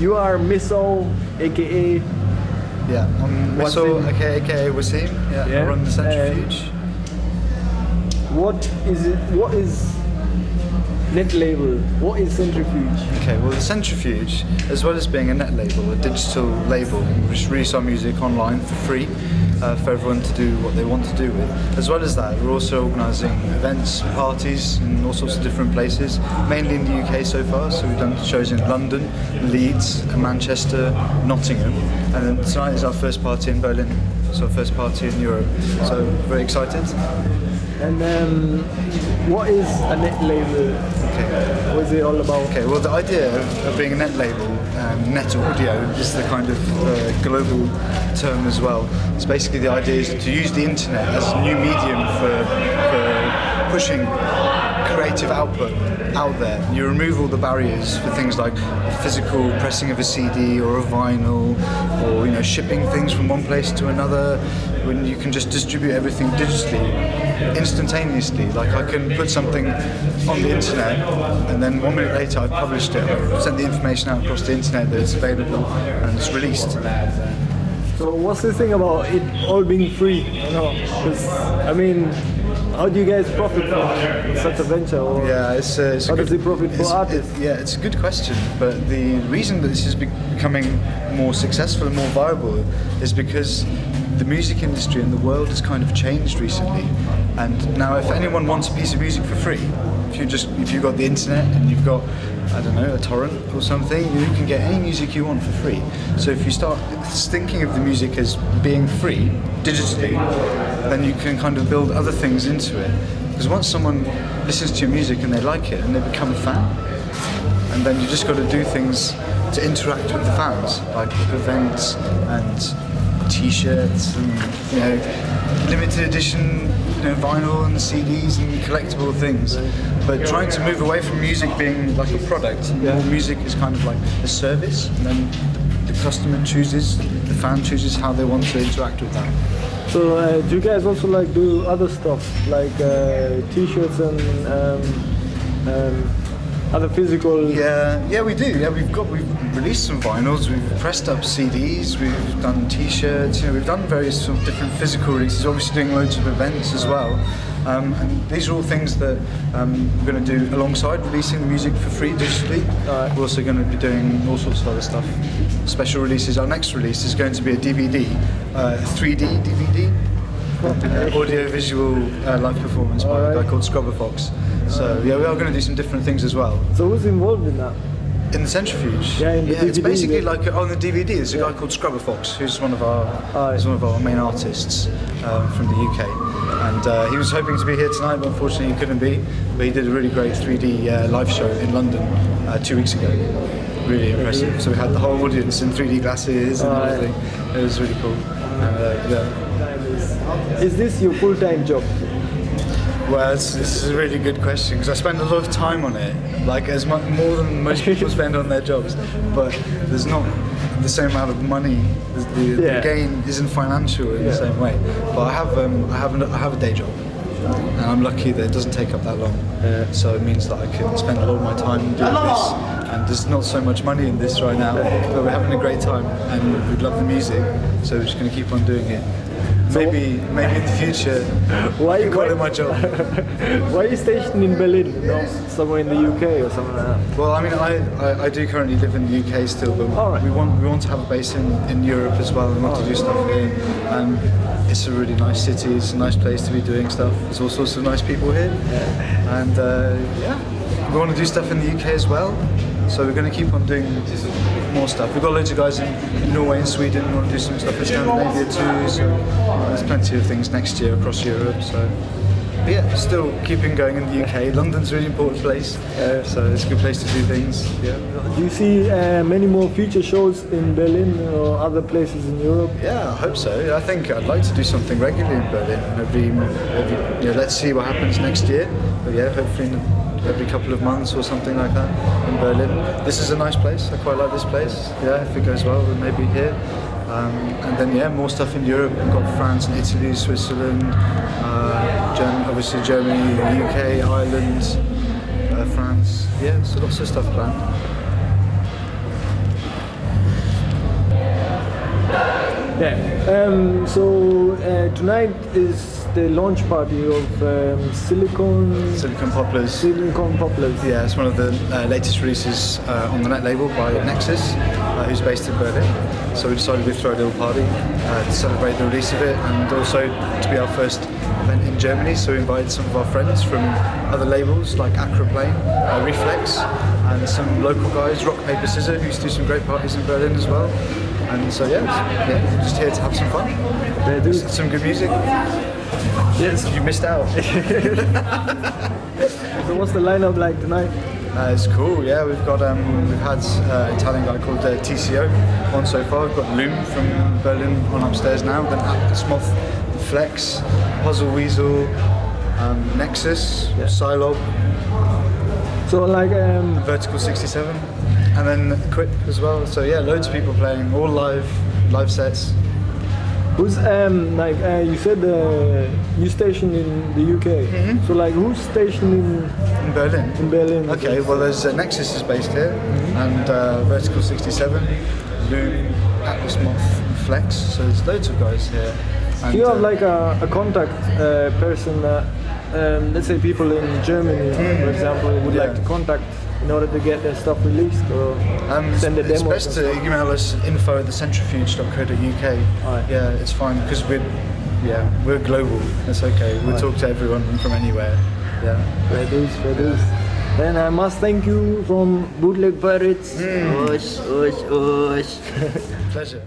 You are Missaw, aka. Yeah, I'm Missaw, aka Wasim. Yeah, I run the Centrifuge. What is it? What is net label? What is Centrifuge? Okay, well the Centrifuge, as well as being a net label, a digital label, which release our music online for free for everyone to do what they want to do with. As well as that, we're also organising events, parties in all sorts of different places, mainly in the UK so far. So we've done shows in London, Leeds, Manchester, Nottingham, and then tonight is our first party in Berlin. So our first party in Europe. So very excited. And what is a net label? Okay. What is it all about? Okay, well the idea of being a net label, net audio is the kind of global term as well. So basically the idea is to use the internet as a new medium for pushing creative output out there. You remove all the barriers for things like physical pressing of a CD or a vinyl, or shipping things from one place to another, when you can just distribute everything digitally, instantaneously. Like I can put something on the internet and then 1 minute later I've published it, I've sent the information out across the internet that it's available and it's released. So what's the thing about it all being free? Because how do you guys profit from such a venture? Or yeah, it's how does it profit for artists? It's a good question, but the reason that this is becoming more successful and more viable is because the music industry in the world has kind of changed recently. And now if anyone wants a piece of music for free, if you've got the internet and you've got, I don't know, a torrent or something, you can get any music you want for free. So if you start thinking of the music as being free, digitally, then you can kind of build other things into it. Because once someone listens to your music and they like it and they become a fan, and then you just got to do things to interact with the fans, like events and t-shirts and limited edition vinyl and CDs and collectible things. But trying to move away from music being like a product, more music is kind of like a service, and then the customer chooses, the fan chooses how they want to interact with that. So do you guys also do other stuff like t-shirts and other physical? Yeah, we do. Yeah, we've released some vinyls, we've pressed up CDs, we've done t-shirts. We've done various sort of different physical releases. Obviously, doing loads of events as well. And these are all things that we're going to do alongside releasing the music for free digitally. We're also going to be doing all sorts of other stuff, special releases. Our next release is going to be a DVD, 3D DVD, audio-visual live performance by a guy called Scrubber Fox. So yeah, we are going to do some different things as well. So who's involved in that? In the Centrifuge? Yeah, in the DVD, it's basically like on the DVD. There's a guy called Scrubber Fox, who's one of our main artists from the UK, and he was hoping to be here tonight, but unfortunately he couldn't be. But he did a really great 3D live show in London 2 weeks ago. Really impressive. So we had the whole audience in 3D glasses and everything. It was really cool. Is this your full-time job? Well, this is a really good question, because I spend a lot of time on it, like more than most people spend on their jobs, but there's not the same amount of money. The gain isn't financial in the same way. But I have a day job, and I'm lucky that it doesn't take up that long. So it means that I can spend a lot of my time doing this. And there's not so much money in this right now, but we're having a great time, and we love the music, so we're just going to keep on doing it. Maybe in the future, I can call it my job. Why are you stationed in Berlin, somewhere in the UK or something like that? Well, I do currently live in the UK still, but we want to have a base in Europe as well, and want to do stuff here. It's a really nice city, it's a nice place to be doing stuff. There's all sorts of nice people here, and we want to do stuff in the UK as well. So we're going to keep on doing more stuff. We've got loads of guys in Norway and Sweden. We want to do some stuff in Scandinavia too. So there's plenty of things next year across Europe. So but yeah, still keeping going in the UK. London's a really important place, so it's a good place to do things. Yeah. Do you see many more future shows in Berlin or other places in Europe? Yeah, I hope so. I think I'd like to do something regularly in Berlin. Maybe let's see what happens next year. But yeah, hopefully every couple of months or something like that in Berlin. This is a nice place. I quite like this place. Yeah, if it goes well, we'll maybe here. And then more stuff in Europe. We've got France and Italy, Switzerland, obviously Germany, UK, Ireland, France. Yeah, so lots of stuff planned. Yeah. Tonight is the launch party of Silicon Poplars. Silicon Poplars. Yeah, it's one of the latest releases on the net label by Nexus, who's based in Berlin. So we decided we'd throw a little party to celebrate the release of it, and also to be our first event in Germany. So we invited some of our friends from other labels like Acroplane, Reflex, and some local guys, Rock Paper Scissor, who used to do some great parties in Berlin as well. And so we're just here to have some fun. Yeah, dude. Some good music. Yes, You missed out. So what's the lineup like tonight? It's cool, yeah. We've had an Italian guy called TCO on so far. We've got Loom from Berlin on upstairs now. Then Atlas Moth, Flex, Puzzle Weasel, Nexus, Psylob. So like Vertical 67, and then Quip as well. So yeah, loads of people playing, all live sets. who's you said you stationed in the UK. So like who's stationed In Berlin. in Berlin? Okay, well there's Nexus is based here, and Vertical 67, Loom, Atlas Moth, Flex. So there's loads of guys here. And, Do you have like a contact person that, let's say people in Germany, for example, would like to contact in order to get their stuff released, or send a demo? It's best to email us info@thecentrifuge.co.uk. Alright. Yeah, it's fine because we're global. It's okay. We'll talk to everyone from anywhere. Yeah. Fair dues. Then I must thank you from Bootleg Pirates. Pleasure.